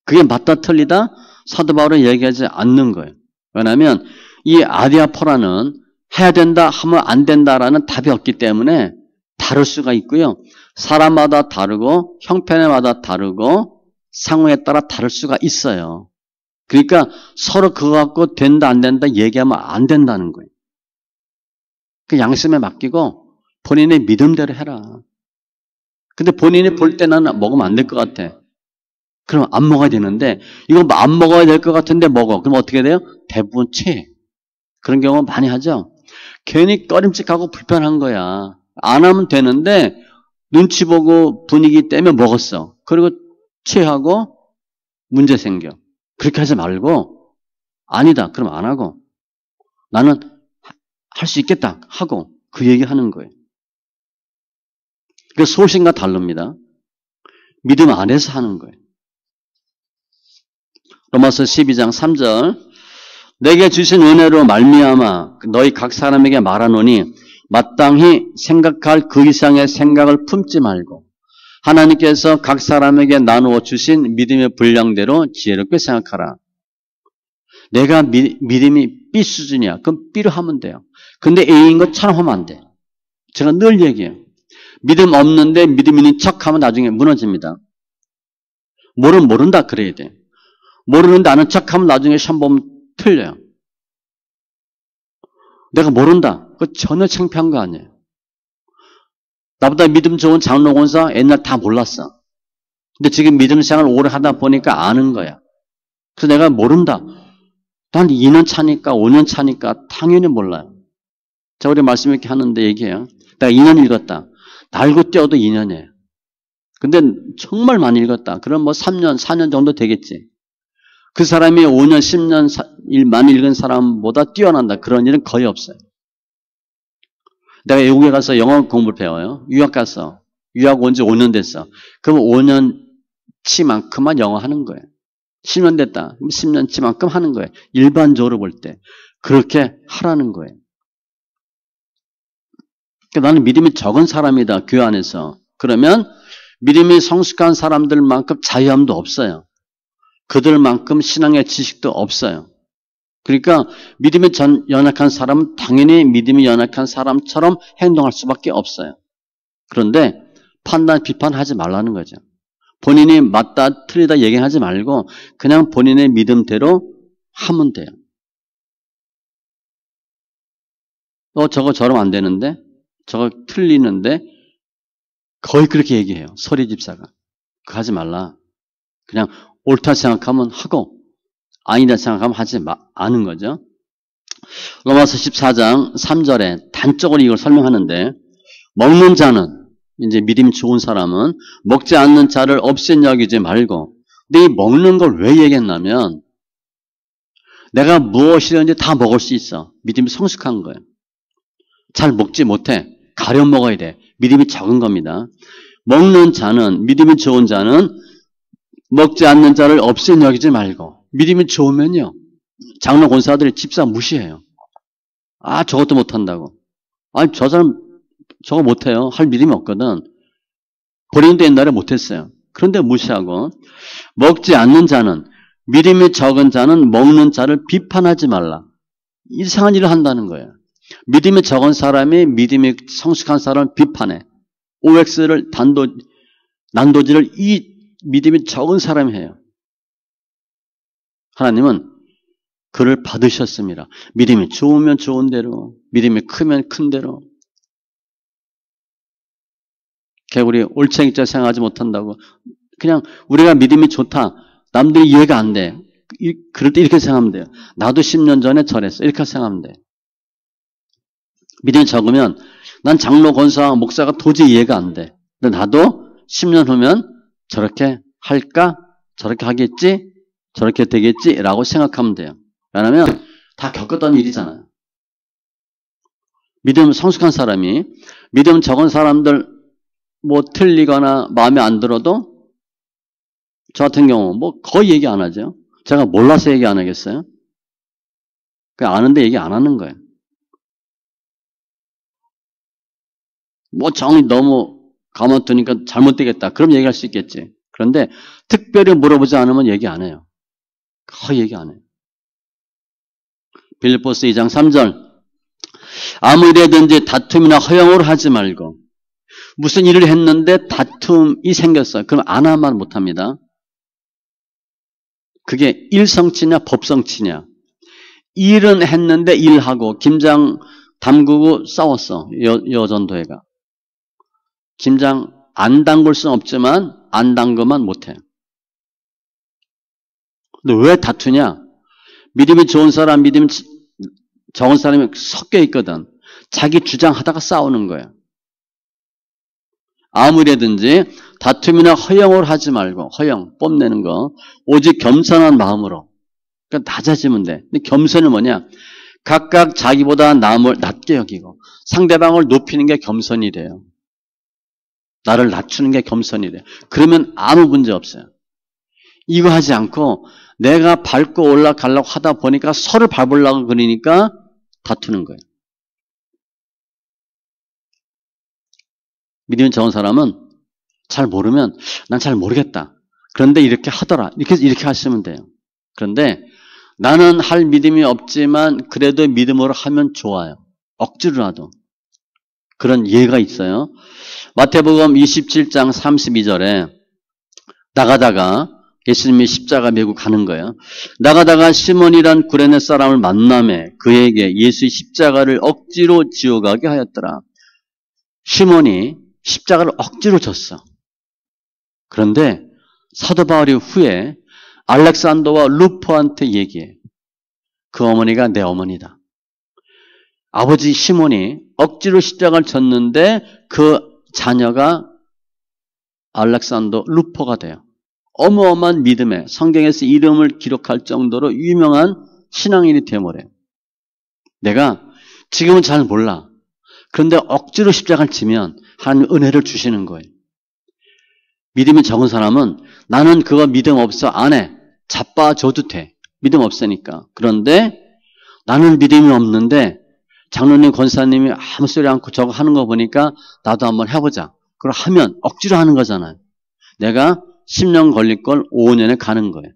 그게 맞다 틀리다 사도 바울은 얘기하지 않는 거예요. 왜냐하면 이 아디아포라는 해야 된다 하면 안 된다라는 답이 없기 때문에 다를 수가 있고요. 사람마다 다르고 형편마다 다르고 상황에 따라 다를 수가 있어요. 그러니까 서로 그거 갖고 된다 안 된다 얘기하면 안 된다는 거예요. 그 양심에 맡기고 본인의 믿음대로 해라. 근데 본인이 볼 때 나는 먹으면 안 될 것 같아. 그럼 안 먹어야 되는데 이거 안 먹어야 될 것 같은데 먹어. 그럼 어떻게 돼요? 대부분 체해. 그런 경우 많이 하죠. 괜히 꺼림칙하고 불편한 거야. 안 하면 되는데 눈치 보고 분위기 때문에 먹었어. 그리고 취하고 문제 생겨. 그렇게 하지 말고 아니다. 그럼 안 하고 나는 할 수 있겠다 하고 그 얘기하는 거예요. 그 소신과 다릅니다. 믿음 안에서 하는 거예요. 로마서 12장 3절 내게 주신 은혜로 말미암아 너희 각 사람에게 말하노니 마땅히 생각할 그 이상의 생각을 품지 말고 하나님께서 각 사람에게 나누어 주신 믿음의 분량대로 지혜롭게 생각하라. 내가 믿음이 B 수준이야. 그럼 B로 하면 돼요. 근데 A인 것처럼 하면 안 돼. 제가 늘 얘기해요. 믿음 없는데 믿음 있는 척하면 나중에 무너집니다. 모른다 그래야 돼. 모르는데 아는 척하면 나중에 시험 보면 틀려요. 내가 모른다. 그거 전혀 창피한 거 아니에요. 나보다 믿음 좋은 장로 권사 옛날 다 몰랐어. 근데 지금 믿음 생활을 오래 하다 보니까 아는 거야. 그래서 내가 모른다. 난 2년 차니까 5년 차니까 당연히 몰라요. 자, 우리 말씀 이렇게 하는데 얘기해요. 내가 2년 읽었다. 날고 뛰어도 2년이에요. 근데 정말 많이 읽었다. 그럼 뭐 3년, 4년 정도 되겠지. 그 사람이 5년, 10년 많이 읽은 사람보다 뛰어난다. 그런 일은 거의 없어요. 내가 외국에 가서 영어 공부를 배워요. 유학 갔어. 유학 온 지 5년 됐어. 그럼 5년치만큼만 영어 하는 거예요. 10년 됐다. 10년치만큼 하는 거예요. 일반적으로 볼 때. 그렇게 하라는 거예요. 그러니까 나는 믿음이 적은 사람이다. 교회 안에서. 그러면 믿음이 성숙한 사람들만큼 자유함도 없어요. 그들만큼 신앙의 지식도 없어요. 그러니까 믿음이 연약한 사람은 당연히 믿음이 연약한 사람처럼 행동할 수밖에 없어요. 그런데 판단, 비판하지 말라는 거죠. 본인이 맞다, 틀리다 얘기하지 말고 그냥 본인의 믿음대로 하면 돼요. 저거 저러면 안 되는데? 저거 틀리는데? 거의 그렇게 얘기해요. 서리 집사가. 그거 하지 말라. 그냥 옳다 생각하면 하고 아니다 생각하면 하지 않은 거죠. 로마서 14장 3절에 단적으로 이걸 설명하는데 먹는 자는 이제 믿음이 좋은 사람은 먹지 않는 자를 없앤 여기지 말고 근데 이 먹는 걸 왜 얘기했냐면 내가 무엇이든지 다 먹을 수 있어. 믿음이 성숙한 거예요. 잘 먹지 못해. 가려 먹어야 돼. 믿음이 적은 겁니다. 먹는 자는 믿음이 좋은 자는 먹지 않는 자를 없앤 여기지 말고 믿음이 좋으면요. 장로 권사들이 집사 무시해요. 아 저것도 못한다고. 아니 저 사람 저거 못해요. 할 믿음이 없거든. 본인도 옛날에 못했어요. 그런데 무시하고 먹지 않는 자는 믿음이 적은 자는 먹는 자를 비판하지 말라. 이상한 일을 한다는 거예요. 믿음이 적은 사람이 믿음이 성숙한 사람을 비판해. OX를 난도질을 이 믿음이 적은 사람이 해요. 하나님은 그를 받으셨습니다. 믿음이 좋으면 좋은 대로, 믿음이 크면 큰 대로. 우리 올챙이자 생각하지 못한다고. 그냥 우리가 믿음이 좋다. 남들이 이해가 안 돼. 그럴 때 이렇게 생각하면 돼요. 나도 10년 전에 저랬어. 이렇게 생각하면 돼. 믿음이 적으면 난 장로, 권사, 목사가 도저히 이해가 안 돼. 근데 나도 10년 후면 저렇게 할까? 저렇게 하겠지? 저렇게 되겠지? 라고 생각하면 돼요. 왜냐하면 다 겪었던 일이잖아요. 믿음 성숙한 사람이 믿음 적은 사람들 뭐 틀리거나 마음에 안 들어도 저 같은 경우 뭐 거의 얘기 안 하죠. 제가 몰라서 얘기 안 하겠어요? 그냥 아는데 얘기 안 하는 거예요. 뭐 정이 너무 가만두니까 잘못되겠다. 그럼 얘기할 수 있겠지. 그런데 특별히 물어보지 않으면 얘기 안 해요. 거의 얘기 안 해요. 빌립보서 2장 3절 아무 일에든지 다툼이나 허영으로 하지 말고 무슨 일을 했는데 다툼이 생겼어요. 그럼 안 하면 못합니다. 그게 일성치냐 법성치냐. 일은 했는데 일하고 김장 담그고 싸웠어. 여전도회가. 김장 안 담글 수는 없지만 안 담그면 못해. 근데 왜 다투냐? 믿음이 좋은 사람, 믿음이 적은 사람이 섞여 있거든. 자기 주장하다가 싸우는 거야. 아무래든지 다툼이나 허영을 하지 말고, 허영, 뽐내는 거, 오직 겸손한 마음으로. 그러니까 낮아지면 돼. 근데 겸손은 뭐냐? 각각 자기보다 남을 낮게 여기고 상대방을 높이는 게 겸손이래요. 나를 낮추는 게 겸손이래요. 그러면 아무 문제 없어요. 이거 하지 않고 내가 밟고 올라가려고 하다 보니까 서로 밟으려고 그러니까 다투는 거예요. 믿음이 적은 사람은 잘 모르면 난 잘 모르겠다. 그런데 이렇게 하더라. 이렇게 하시면 돼요. 그런데 나는 할 믿음이 없지만 그래도 믿음으로 하면 좋아요. 억지로라도. 그런 예가 있어요. 마태복음 27장 32절에 나가다가 예수님이 십자가 메고 가는 거예요. 나가다가 시몬이란 구레네 사람을 만나매 그에게 예수의 십자가를 억지로 지어가게 하였더라. 시몬이 십자가를 억지로 졌어. 그런데 사도 바울이 후에 알렉산더와 루포한테 얘기해. 그 어머니가 내 어머니다. 아버지 시몬이 억지로 십자가를 졌는데 그 자녀가 알렉산더 루포가 돼요. 어마어마한 믿음에 성경에서 이름을 기록할 정도로 유명한 신앙인이 되어버려요. 내가 지금은 잘 몰라. 그런데 억지로 십자가를 지면 하나님 은혜를 주시는 거예요. 믿음이 적은 사람은 나는 그거 믿음 없어 안 해. 자빠져도 돼. 믿음 없으니까. 그런데 나는 믿음이 없는데 장로님 권사님이 아무 소리 않고 저거 하는 거 보니까 나도 한번 해보자. 그걸 하면 억지로 하는 거잖아요. 내가 10년 걸릴 걸 5년에 가는 거예요.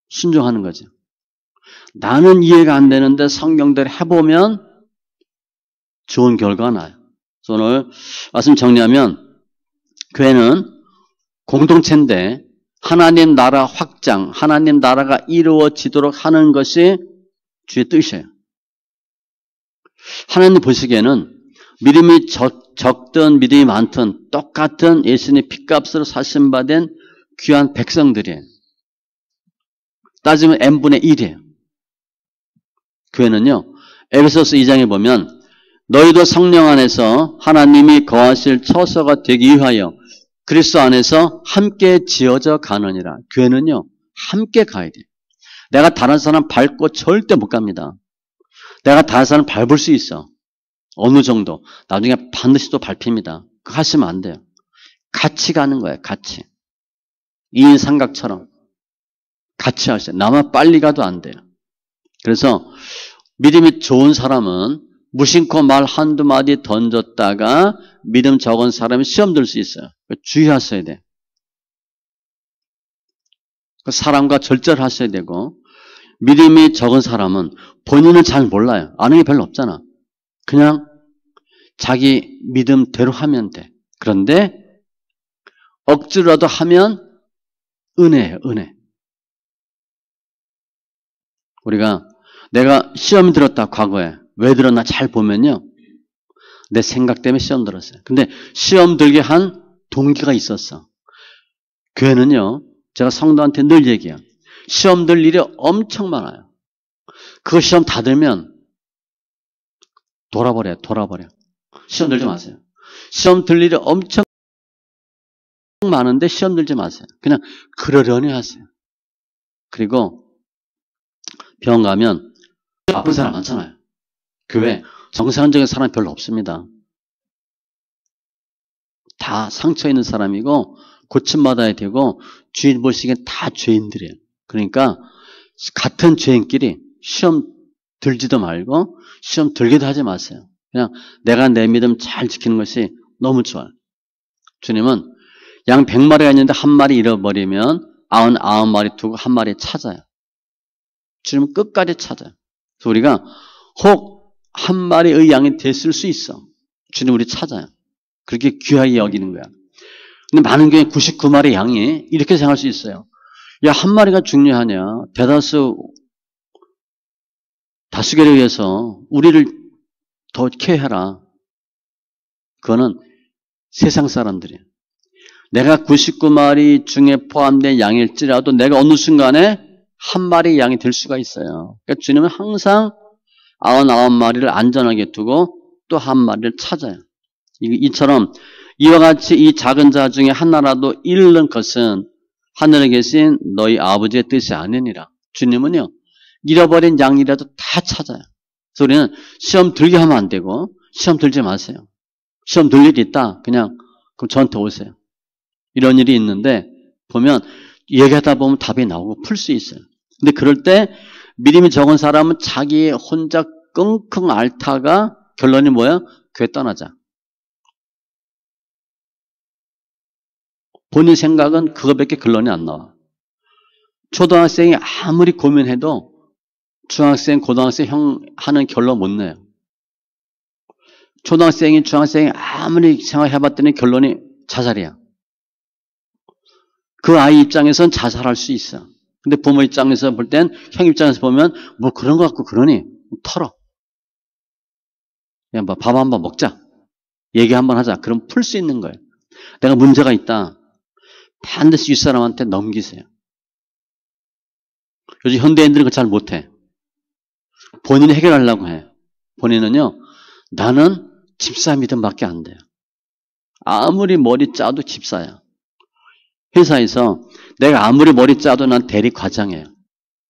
순종하는 거죠. 나는 이해가 안 되는데 성경대로 해보면 좋은 결과가 나요. 그래서 오늘 말씀 정리하면 교회는 공동체인데 하나님 나라 확장, 하나님 나라가 이루어지도록 하는 것이 주의 뜻이에요. 하나님 보시기에는 믿음이 적든 믿음이 많든 똑같은 예수님의 핏값으로 사신받은 귀한 백성들이에요. 따지면 n분의 1이에요. 교회는요. 에베소서 2장에 보면 너희도 성령 안에서 하나님이 거하실 처소가 되기 위하여 그리스도 안에서 함께 지어져 가느니라. 교회는요. 함께 가야 돼요. 내가 다른 사람 밟고 절대 못 갑니다. 내가 다른 사람 밟을 수 있어. 어느 정도. 나중에 반드시 또 밟힙니다. 그거 하시면 안 돼요. 같이 가는 거예요. 같이. 2인 삼각처럼. 같이 하세요. 나만 빨리 가도 안 돼요. 그래서 믿음이 좋은 사람은 무심코 말 한두 마디 던졌다가 믿음 적은 사람이 시험 들 수 있어요. 주의하셔야 돼요. 사람과 절절하셔야 되고 믿음이 적은 사람은 본인은 잘 몰라요. 아는 게 별로 없잖아. 그냥 자기 믿음대로 하면 돼. 그런데 억지로라도 하면 은혜예요. 은혜. 우리가 내가 시험이 들었다 과거에. 왜 들었나 잘 보면요. 내 생각 때문에 시험 들었어요. 근데 시험 들게 한 동기가 있었어. 교회는요. 제가 성도한테 늘 얘기해요. 시험 들 일이 엄청 많아요. 그 시험 다 들면 돌아버려요. 돌아버려. 시험 들지 마세요. 시험 들 일이 엄청 많은데 시험 들지 마세요. 그냥 그러려니 하세요. 그리고 병원 가면 아픈 사람 많잖아요. 교회 정상적인 사람이 별로 없습니다. 다 상처 있는 사람이고 고침받아야 되고 주인 보시기엔 다 죄인들이에요. 그러니까 같은 죄인끼리 시험 들지도 말고 시험 들기도 하지 마세요. 그냥 내가 내 믿음 잘 지키는 것이 너무 좋아요. 주님은 양 100마리가 있는데 한 마리 잃어버리면 99마리 두고 한 마리 찾아요. 주님은 끝까지 찾아요. 그래서 우리가 혹 한 마리의 양이 됐을 수 있어. 주님 우리 찾아요. 그렇게 귀하게 여기는 거야. 근데 많은 경우에 99마리 양이 이렇게 생각할 수 있어요. 야, 한 마리가 중요하냐. 다수결에 의해서 우리를 더 케어해라. 그거는 세상 사람들이에요. 내가 99마리 중에 포함된 양일지라도 내가 어느 순간에 한 마리 양이 될 수가 있어요. 그러니까 주님은 항상 99마리를 안전하게 두고 또 한 마리를 찾아요. 이처럼 이와 같이 이 작은 자 중에 하나라도 잃는 것은 하늘에 계신 너희 아버지의 뜻이 아니니라. 주님은요, 잃어버린 양이라도 다 찾아요. 그래서 우리는 시험 들게 하면 안 되고, 시험 들지 마세요. 시험 들 일이 있다. 그럼 저한테 오세요. 이런 일이 있는데, 보면, 얘기하다 보면 답이 나오고 풀 수 있어요. 근데 그럴 때, 믿음이 적은 사람은 자기 혼자 끙끙 앓다가 결론이 뭐야? 교회 떠나자. 본인 생각은 그거밖에 결론이 안 나와. 초등학생이 아무리 고민해도 중학생, 고등학생 형 하는 결론 못 내요. 초등학생이 중학생이 아무리 생각해봤더니 결론이 자살이야. 그 아이 입장에서는 자살할 수 있어. 근데 부모 입장에서 볼 땐, 형 입장에서 보면 뭐 그런 거 갖고 그러니 털어. 그냥 밥 한번 먹자. 얘기 한번 하자. 그럼 풀 수 있는 거예요. 내가 문제가 있다. 반드시 윗사람한테 넘기세요. 요즘 현대인들은 그거 잘 못해. 본인이 해결하려고 해. 본인은요, 나는 집사 믿음밖에 안 돼요. 아무리 머리 짜도 집사야. 회사에서 내가 아무리 머리 짜도 난 대리 과장이에요.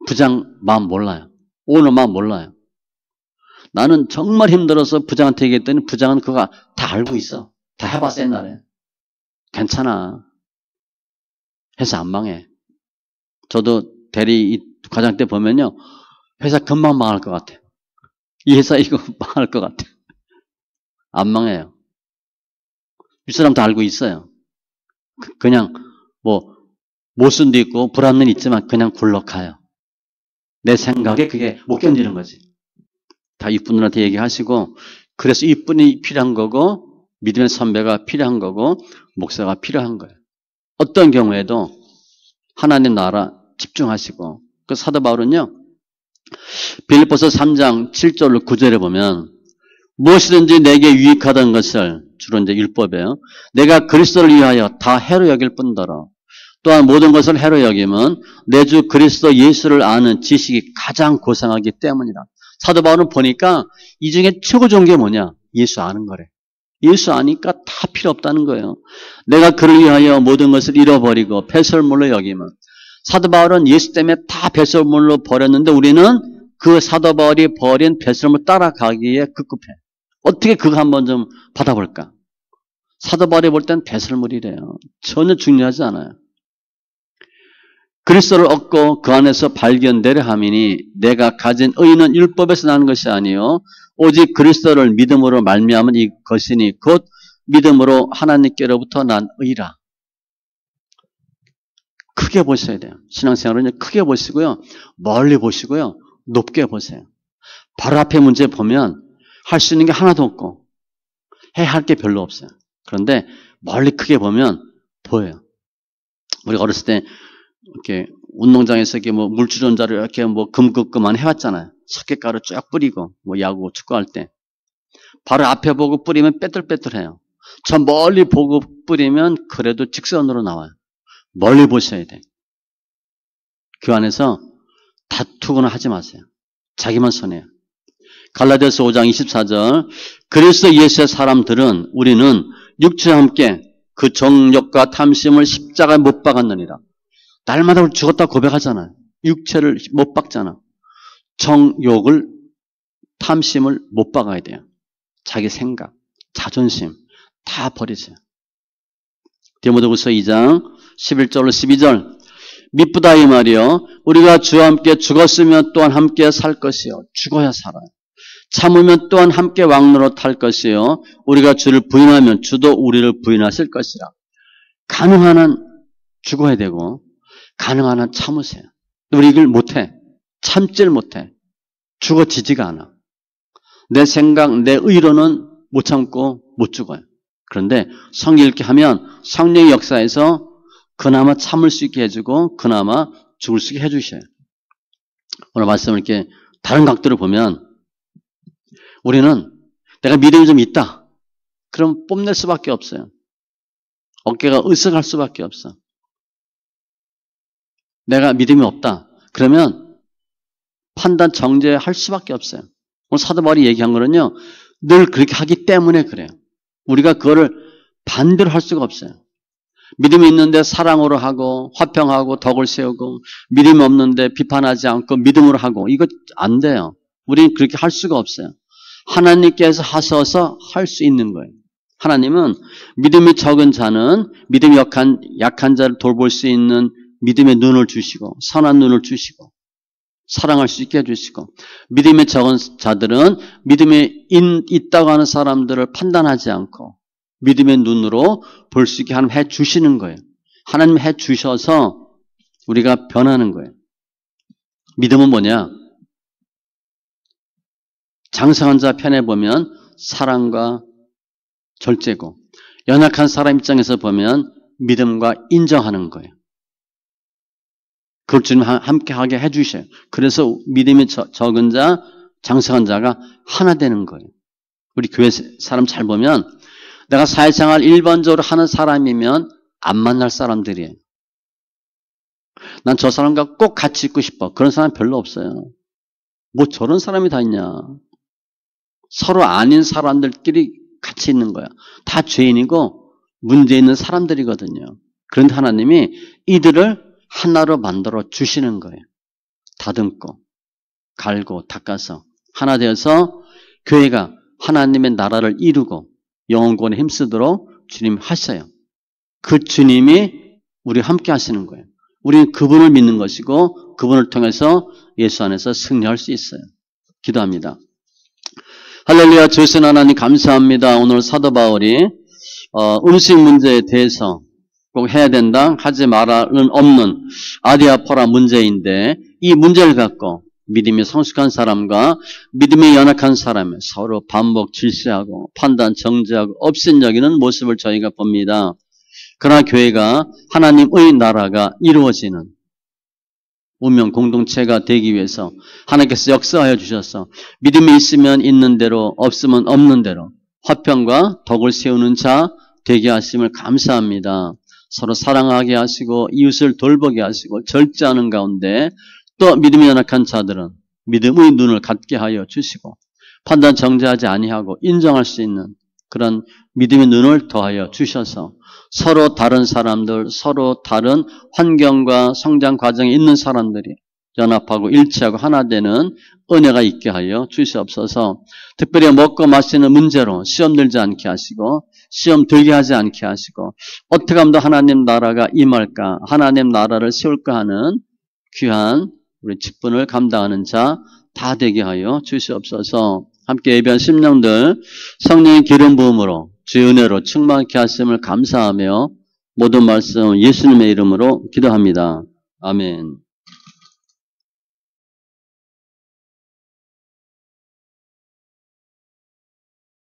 부장 마음 몰라요. 오너 마음 몰라요. 나는 정말 힘들어서 부장한테 얘기했더니 부장은 그거 다 알고 있어. 다 해봤어 옛날에. 괜찮아. 회사 안 망해. 저도 대리 과장 때 보면요. 회사 금방 망할 것 같아. 이 회사 이거 망할 것 같아. 안 망해요. 윗사람 다 알고 있어요. 그냥 모순도 있고 불안은 있지만 그냥 굴러가요. 내 생각에 그게 못 견디는 거지. 다 이분들한테 얘기하시고 그래서 이분이 필요한 거고 믿음의 선배가 필요한 거고 목사가 필요한 거예요. 어떤 경우에도 하나님 나라 집중하시고 그 사도 바울은요. 빌립보서 3장 7절로 9절에 보면 무엇이든지 내게 유익하던 것을 주로 이제 율법이에요. 내가 그리스도를 위하여 다 해로 여길 뿐더러 또한 모든 것을 해로 여김은 내 주 그리스도 예수를 아는 지식이 가장 고상하기 때문이다. 사도 바울은 보니까 이 중에 최고 좋은 게 뭐냐? 예수 아는 거래. 예수 아니까 다 필요 없다는 거예요. 내가 그를 위하여 모든 것을 잃어버리고 배설물로 여김은 사도 바울은 예수 때문에 다 배설물로 버렸는데 우리는 그 사도 바울이 버린 배설물 따라가기에 급급해. 어떻게 그거 한번 좀 받아볼까? 사도 바울이 볼 땐 배설물이래요. 전혀 중요하지 않아요. 그리스도를 얻고 그 안에서 발견되려 함이니 내가 가진 의는 율법에서 나는 것이 아니요 오직 그리스도를 믿음으로 말미암은 이것이니 곧 믿음으로 하나님께로부터 난 의라. 크게 보셔야 돼요. 신앙생활은 크게 보시고요. 멀리 보시고요. 높게 보세요. 바로 앞에 문제 보면 할 수 있는 게 하나도 없고 해야 할 게 별로 없어요. 그런데 멀리 크게 보면 보여요. 우리가 어렸을 때 이렇게 운동장에서 이렇게 물주전자를 이렇게 금급금만 해왔잖아요. 석회가루 쫙 뿌리고 야구 축구할 때 바로 앞에 보고 뿌리면 빼뚤빼뚤해요. 저 멀리 보고 뿌리면 그래도 직선으로 나와요. 멀리 보셔야 돼. 그 안에서 다투거나 하지 마세요. 자기만 손해요. 갈라디아서 5장 24절 그리스도 예수의 사람들은 우리는 육체와 함께 그 정욕과 탐심을 십자가에 못 박았느니라. 날마다 우리 죽었다 고백하잖아요. 육체를 못 박잖아. 정욕을 탐심을 못 박아야 돼요. 자기 생각, 자존심 다 버리세요. 디모데후서 2장 11절로 12절 미쁘다 이 말이요 우리가 주와 함께 죽었으면 또한 함께 살 것이요 죽어야 살아요. 참으면 또한 함께 왕노로 탈 것이요 우리가 주를 부인하면 주도 우리를 부인하실 것이라. 가능한 한 죽어야 되고 가능한 한 참으세요. 우리 이걸 못해. 참질 못해. 죽어지지가 않아. 내 생각, 내 의로는 못 참고 못 죽어요. 그런데 성경 읽게 하면 성령의 역사에서 그나마 참을 수 있게 해주고 그나마 죽을 수 있게 해주셔요. 오늘 말씀을 이렇게 다른 각도로 보면 우리는 내가 믿음이 좀 있다. 그럼 뽐낼 수밖에 없어요. 어깨가 으쓱할 수밖에 없어. 내가 믿음이 없다. 그러면 판단 정죄할 수밖에 없어요. 오늘 사도 바울이 얘기한 거는요. 늘 그렇게 하기 때문에 그래요. 우리가 그거를 반대로 할 수가 없어요. 믿음이 있는데 사랑으로 하고 화평하고 덕을 세우고 믿음이 없는데 비판하지 않고 믿음으로 하고 이거 안 돼요. 우리는 그렇게 할 수가 없어요. 하나님께서 하셔서 할 수 있는 거예요. 하나님은 믿음이 적은 자는 믿음이 약한 자를 돌볼 수 있는 믿음의 눈을 주시고 선한 눈을 주시고 사랑할 수 있게 해주시고 믿음이 적은 자들은 믿음이 있다고 하는 사람들을 판단하지 않고 믿음의 눈으로 볼 수 있게 하나님 해주시는 거예요. 하나님 해주셔서 우리가 변하는 거예요. 믿음은 뭐냐? 장성한 자 편에 보면 사랑과 절제고 연약한 사람 입장에서 보면 믿음과 인정하는 거예요. 그걸 주님 함께 하게 해주셔요. 그래서 믿음이 적은 자, 장성한 자가 하나 되는 거예요. 우리 교회 사람 잘 보면 내가 사회생활 일반적으로 하는 사람이면 안 만날 사람들이에요. 난 저 사람과 꼭 같이 있고 싶어. 그런 사람 별로 없어요. 뭐 저런 사람이 다 있냐. 서로 아닌 사람들끼리 같이 있는 거야. 다 죄인이고 문제 있는 사람들이거든요. 그런데 하나님이 이들을 하나로 만들어 주시는 거예요. 다듬고 갈고 닦아서 하나 되어서 교회가 하나님의 나라를 이루고 영혼권에 힘쓰도록 주님 하셔요. 그 주님이 우리 함께 하시는 거예요. 우리는 그분을 믿는 것이고 그분을 통해서 예수 안에서 승리할 수 있어요. 기도합니다. 할렐루야. 주신 하나님 감사합니다. 오늘 사도 바울이 음식 문제에 대해서 꼭 해야 된다, 하지 말아는 없는 아디아포라 문제인데 이 문제를 갖고 믿음이 성숙한 사람과 믿음이 연약한 사람이 서로 반복 질시하고 판단 정죄하고 업신여기는 모습을 저희가 봅니다. 그러나 교회가 하나님의 나라가 이루어지는 운명 공동체가 되기 위해서 하나님께서 역사하여 주셔서 믿음이 있으면 있는 대로 없으면 없는 대로 화평과 덕을 세우는 자 되게 하심을 감사합니다. 서로 사랑하게 하시고 이웃을 돌보게 하시고 절제하는 가운데 또 믿음이 연약한 자들은 믿음의 눈을 갖게 하여 주시고 판단 정죄하지 아니하고 인정할 수 있는 그런 믿음의 눈을 더하여 주셔서 서로 다른 사람들, 서로 다른 환경과 성장 과정에 있는 사람들이 연합하고 일치하고 하나 되는 은혜가 있게 하여 주시옵소서. 특별히 먹고 마시는 문제로 시험 들지 않게 하시고 시험 들게 하지 않게 하시고 어떻게 하면 더 하나님 나라가 임할까, 하나님 나라를 세울까 하는 귀한 우리 직분을 감당하는 자 다 되게 하여 주시옵소서. 함께 예배한 심령들 성령의 기름 부음으로 주의 은혜로 충만케 하심을 감사하며 모든 말씀 예수님의 이름으로 기도합니다. 아멘.